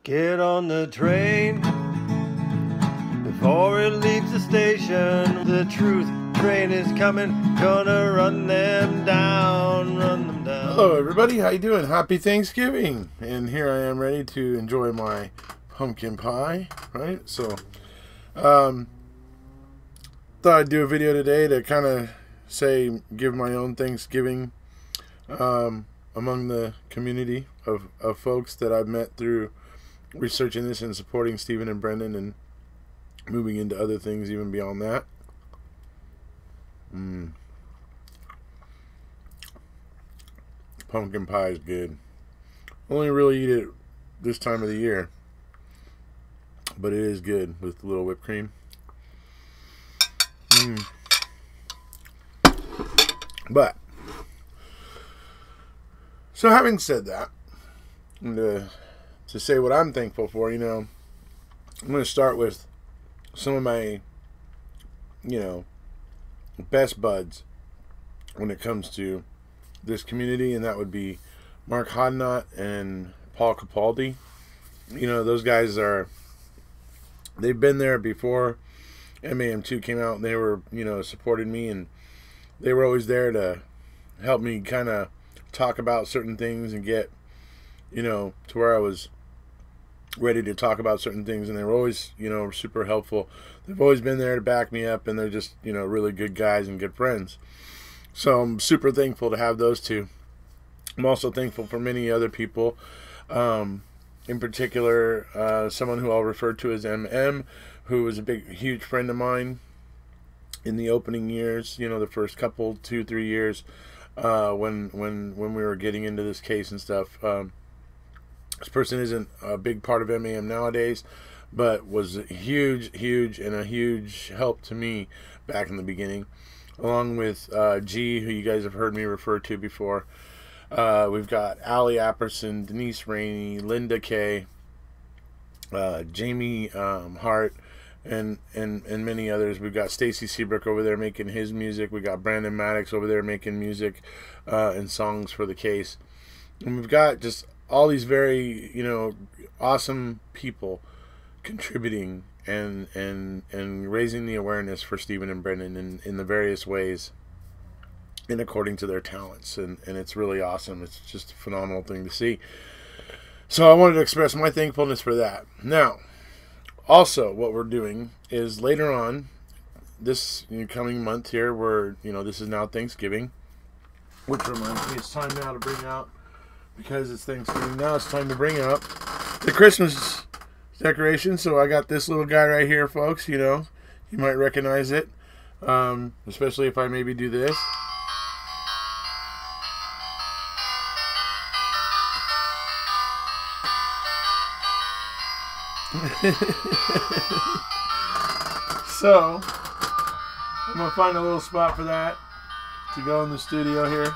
Get on the train before it leaves the station. The truth train is coming, gonna run them down, run them down. Hello everybody, how you doing? Happy Thanksgiving. And here I am ready to enjoy my pumpkin pie, right? So, thought I'd do a video today to kind of give my own Thanksgiving among the community of folks that I've met through researching this and supporting Stephen and Brendan and moving into other things even beyond that. Pumpkin pie is good. Only really eat it this time of the year, but it is good with a little whipped cream. But so having said that, to say what I'm thankful for, I'm going to start with some of my, best buds when it comes to this community, and that would be Mark Hodnott and Paul Capaldi. Those guys they've been there before MAM2 came out, and they were, supported me, and they were always there to help me kind of talk about certain things and get, to where I was ready to talk about certain things, and they were always, super helpful. They've always been there to back me up, and they're just, really good guys and good friends. So I'm super thankful to have those two. I'm also thankful for many other people, in particular, someone who I'll refer to as MM, who was a huge friend of mine in the opening years, the first couple, 2-3 years, when we were getting into this case and stuff. This person isn't a big part of MAM nowadays, but was huge and a huge help to me back in the beginning, along with G, who you guys have heard me refer to before. We've got Allie Apperson, Denise Rainey, Linda Kay, Jamie Hart, and many others. We've got Stacy Seabrook over there making his music. We got Brandon Maddox over there making music and songs for the case. And we've got just all these very, awesome people contributing and raising the awareness for Stephen and Brendan in the various ways and according to their talents. And it's really awesome. It's just a phenomenal thing to see. So I wanted to express my thankfulness for that. Now, also what we're doing is later on this coming month here, this is now Thanksgiving, which reminds me it's time now to bring out, because it's Thanksgiving now, it's time to bring out the Christmas decoration. So I got this little guy right here, folks. You might recognize it, especially if I maybe do this. So I'm gonna find a little spot for that to go in the studio here.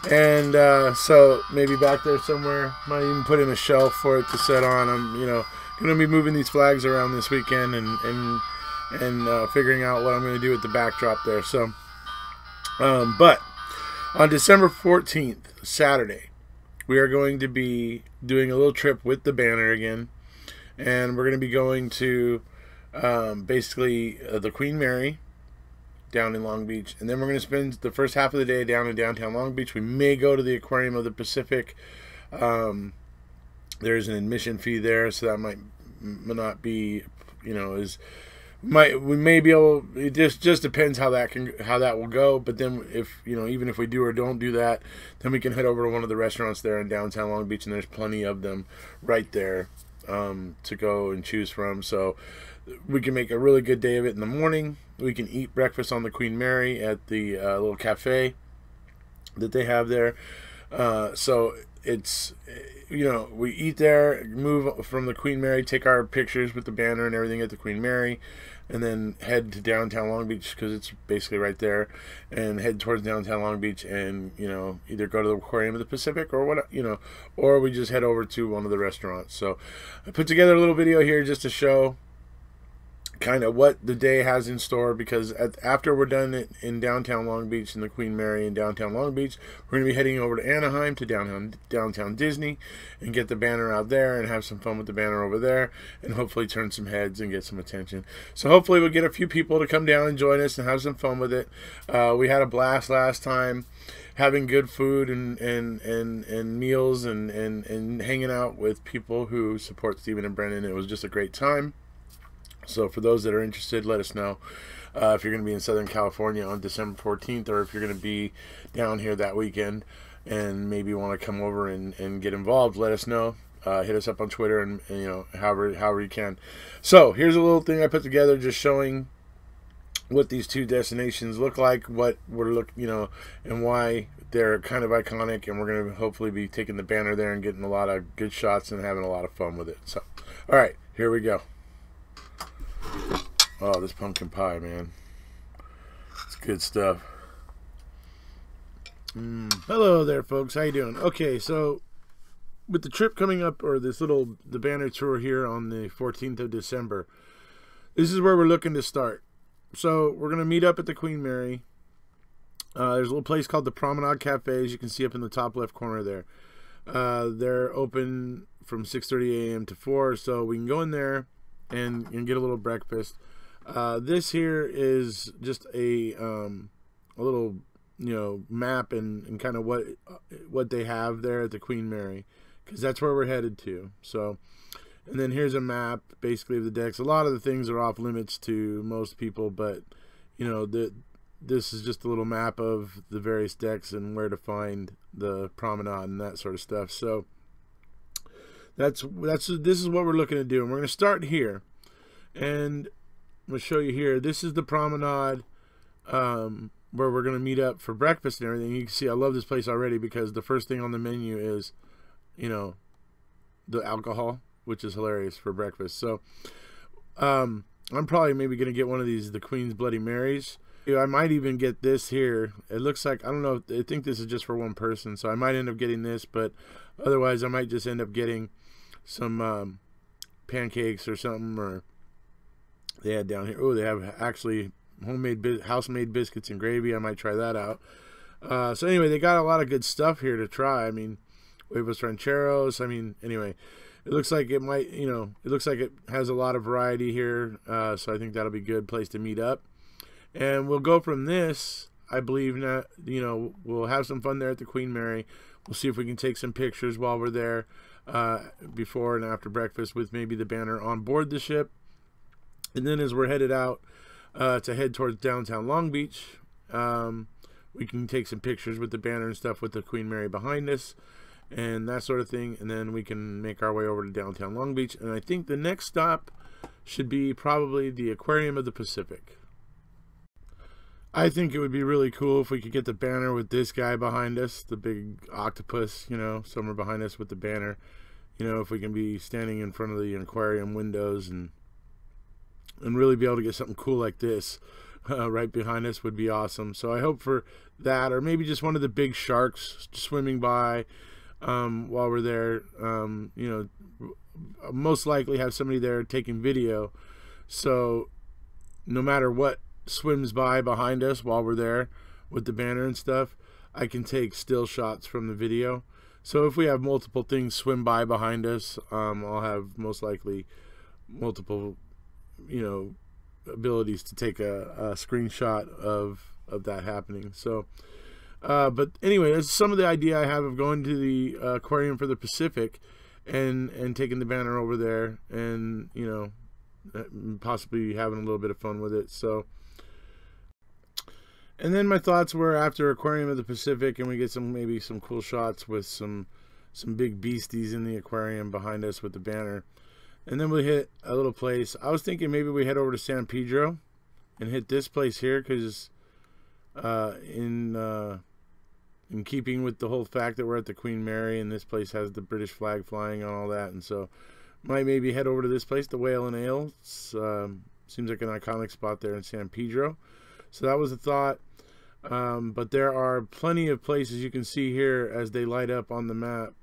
And so maybe back there somewhere, might even put in a shelf for it to set on. I'm, going to be moving these flags around this weekend and figuring out what I'm going to do with the backdrop there. So, but on December 14th, Saturday, we are going to be doing a little trip with the banner again, and we're going to be going to basically the Queen Mary down in Long Beach, and then we're going to spend the first half of the day down in downtown Long Beach. We may go to the Aquarium of the Pacific. There's an admission fee there, so that might not be, we may be able. It just depends how that will go. But then if even if we do or don't do that, then we can head over to one of the restaurants there in downtown Long Beach, and there's plenty of them right there to go and choose from. So we can make a really good day of it in the morning. We can eat breakfast on the Queen Mary at the little cafe that they have there. So it's, we eat there, move from the Queen Mary, take our pictures with the banner and everything at the Queen Mary, and then head to downtown Long Beach, because it's basically right there, and head towards downtown Long Beach and, either go to the Aquarium of the Pacific or what, or we just head over to one of the restaurants. So I put together a little video here just to show kind of what the day has in store, because after we're done in downtown Long Beach and the Queen Mary in downtown Long Beach, we're going to be heading over to Anaheim to downtown Disney and get the banner out there and have some fun with the banner over there and hopefully turn some heads and get some attention. So hopefully we'll get a few people to come down and join us and have some fun with it. We had a blast last time, having good food and meals and hanging out with people who support Stephen and Brennan. It was just a great time. So for those that are interested, let us know if you're going to be in Southern California on December 14th, or if you're going to be down here that weekend and maybe want to come over and get involved. Let us know. Hit us up on Twitter and you know, however you can. So here's a little thing I put together, just showing what these two destinations look like, what we're and why they're kind of iconic, and we're going to hopefully be taking the banner there and getting a lot of good shots and having a lot of fun with it. So, all right, here we go. Oh, this pumpkin pie, man. It's good stuff. Hello there, folks. How you doing? Okay, so with the trip coming up, or the banner tour here on the 14th of December, this is where we're looking to start. So we're going to meet up at the Queen Mary. There's a little place called the Promenade Cafe, as you can see up in the top left corner there. They're open from 6:30 a.m. to 4, so we can go in there and get a little breakfast. This here is just a little map and kind of what they have there at the Queen Mary, because that's where we're headed to. So, and then here's a map basically of the decks. A lot of the things are off limits to most people, but this is just a little map of the various decks and where to find the promenade and that sort of stuff. So this is what we're looking to do, and we're going to start here, and I'm going to show you here. This is the promenade where we're going to meet up for breakfast and everything. You can see I love this place already, because the first thing on the menu is the alcohol, which is hilarious for breakfast. So I'm probably maybe going to get one of these, the Queen's Bloody Marys. I might even get this here. It looks like, I don't know, I think this is just for one person, so I might end up getting this, but otherwise I might just end up getting some pancakes or something, or they had down here. Oh, they have actually house-made biscuits and gravy. I might try that out. So anyway, they got a lot of good stuff here to try. I mean, huevos rancheros. I mean, anyway, it looks like it might, it looks like it has a lot of variety here. So I think that'll be a good place to meet up. And we'll go from this, I believe, we'll have some fun there at the Queen Mary. We'll see if we can take some pictures while we're there before and after breakfast with maybe the banner on board the ship. And then as we're headed out to head towards downtown Long Beach, we can take some pictures with the banner and stuff with the Queen Mary behind us and that sort of thing. And then we can make our way over to downtown Long Beach. And I think the next stop should be probably the Aquarium of the Pacific. I think it would be really cool if we could get the banner with this guy behind us, the big octopus, somewhere behind us with the banner. If we can be standing in front of the aquarium windows and really be able to get something cool like this right behind us would be awesome. So I hope for that, or maybe just one of the big sharks swimming by while we're there. Most likely have somebody there taking video, so no matter what swims by behind us while we're there with the banner and stuff, I can take still shots from the video. So if we have multiple things swim by behind us, I'll have most likely multiple abilities to take a screenshot of that happening. So but anyway, that's some of the idea I have of going to the Aquarium for the Pacific and taking the banner over there, and possibly having a little bit of fun with it. So, and then my thoughts were, after Aquarium of the Pacific and we get maybe some cool shots with some big beasties in the aquarium behind us with the banner, and then we hit a little place. I was thinking maybe we head over to San Pedro and hit this place here, because in keeping with the whole fact that we're at the Queen Mary and this place has the British flag flying and all that, and so might maybe head over to this place, the Whale and Ale. Seems like an iconic spot there in San Pedro. So that was a thought. But there are plenty of places you can see here as they light up on the map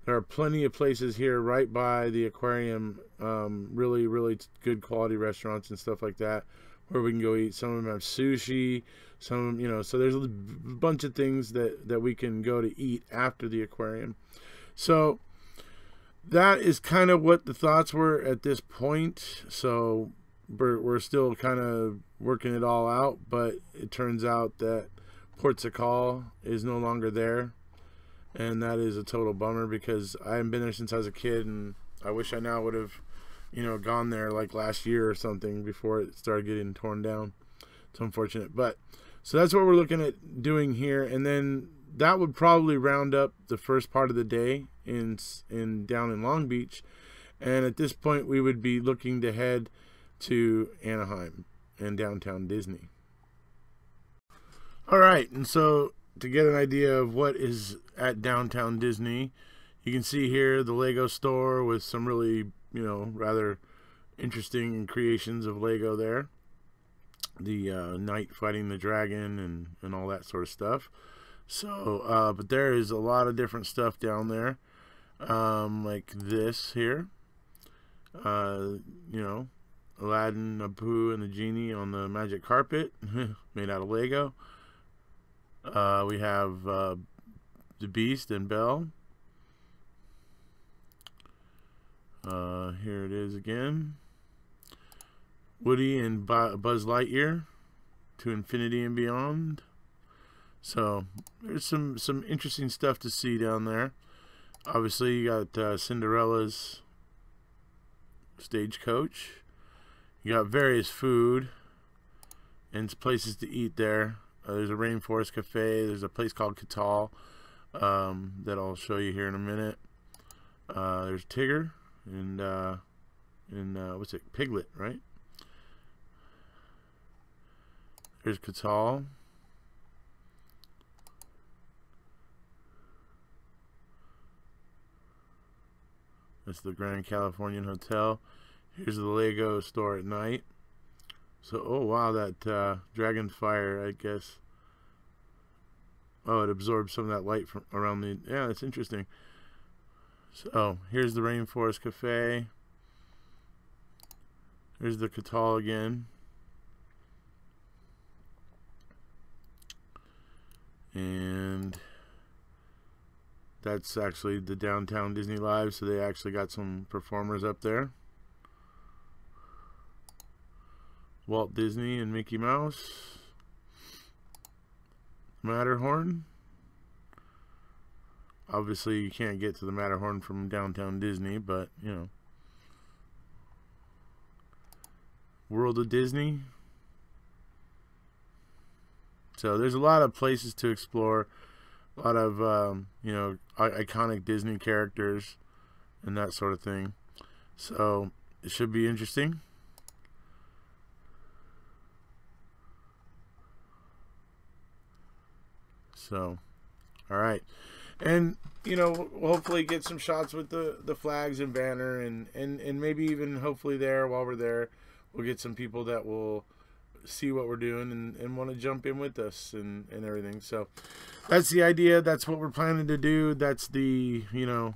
There are plenty of places here right by the aquarium, really, really good quality restaurants and stuff like that, where we can go eat. Some of them have sushi, some, you know, so there's a bunch of things that we can go to eat after the aquarium. So that is kind of what the thoughts were at this point. So we're still kind of working it all out, but it turns out that Port Sakal is no longer there, and that is a total bummer because I haven't been there since I was a kid, and I wish I now would have, you know, gone there like last year or something before it started getting torn down. It's unfortunate, but so that's what we're looking at doing here, and then that would probably round up the first part of the day in down in Long Beach, and at this point we would be looking to head to Anaheim and downtown Disney. All right, and so to get an idea of what is at downtown Disney, you can see here the Lego store with some really, you know, rather interesting creations of Lego there. The knight fighting the dragon and all that sort of stuff. So, but there is a lot of different stuff down there, like this here. You know, Aladdin, Abu, and the genie on the magic carpet, made out of Lego. We have the Beast and Belle. Here it is again. Woody and Buzz Lightyear to infinity and beyond. So there's some interesting stuff to see down there. Obviously you got Cinderella's stagecoach. You got various food and places to eat there. There's a Rainforest Cafe. There's a place called Catal that I'll show you here in a minute. There's Tigger and what's it? Piglet, right? There's Catal. That's the Grand Californian Hotel. Here's the Lego store at night. So, oh wow, that dragon fire, I guess. Oh, it absorbs some of that light from around the... Yeah, that's interesting. So, here's the Rainforest Cafe. Here's the Catal again. And that's actually the Downtown Disney Live, so they actually got some performers up there. Walt Disney and Mickey Mouse. Matterhorn. Obviously you can't get to the Matterhorn from Downtown Disney, but you know. World of Disney. So there's a lot of places to explore, a lot of you know, iconic Disney characters and that sort of thing. So it should be interesting. So, all right, and you know, we'll hopefully get some shots with the flags and banner, and maybe even hopefully there while we're there, we'll get some people that will see what we're doing and want to jump in with us and everything. So that's the idea. That's what we're planning to do. That's the, you know,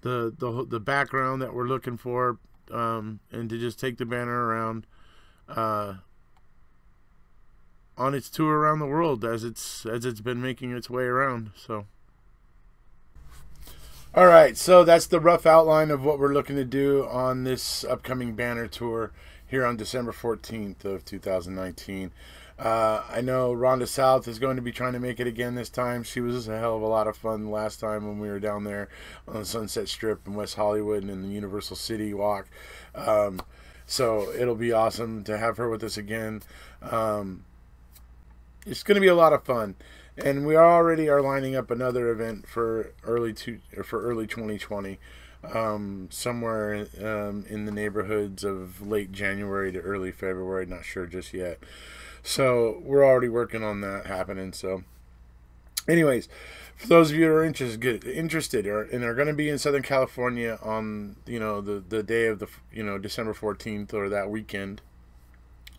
the background that we're looking for, and to just take the banner around on its tour around the world as it's been making its way around. So all right, so that's the rough outline of what we're looking to do on this upcoming banner tour here on December 14th of 2019. I know Rhonda South is going to be trying to make it again this time. She was a hell of a lot of fun last time when we were down there on the Sunset Strip in West Hollywood and in the Universal City Walk. So it'll be awesome to have her with us again. It's going to be a lot of fun, and we already are lining up another event for early 2020, somewhere in the neighborhoods of late January to early February. Not sure just yet. So we're already working on that happening. So, anyways, for those of you who are interested, and are going to be in Southern California on, you know, the day of the, you know, December 14th or that weekend,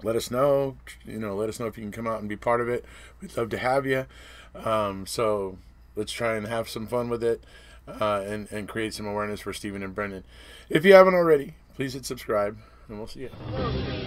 let us know. You know, let us know if you can come out and be part of it. We'd love to have you. So let's try and have some fun with it. and create some awareness for Stephen and Brendan. If you haven't already, please hit subscribe, and we'll see you.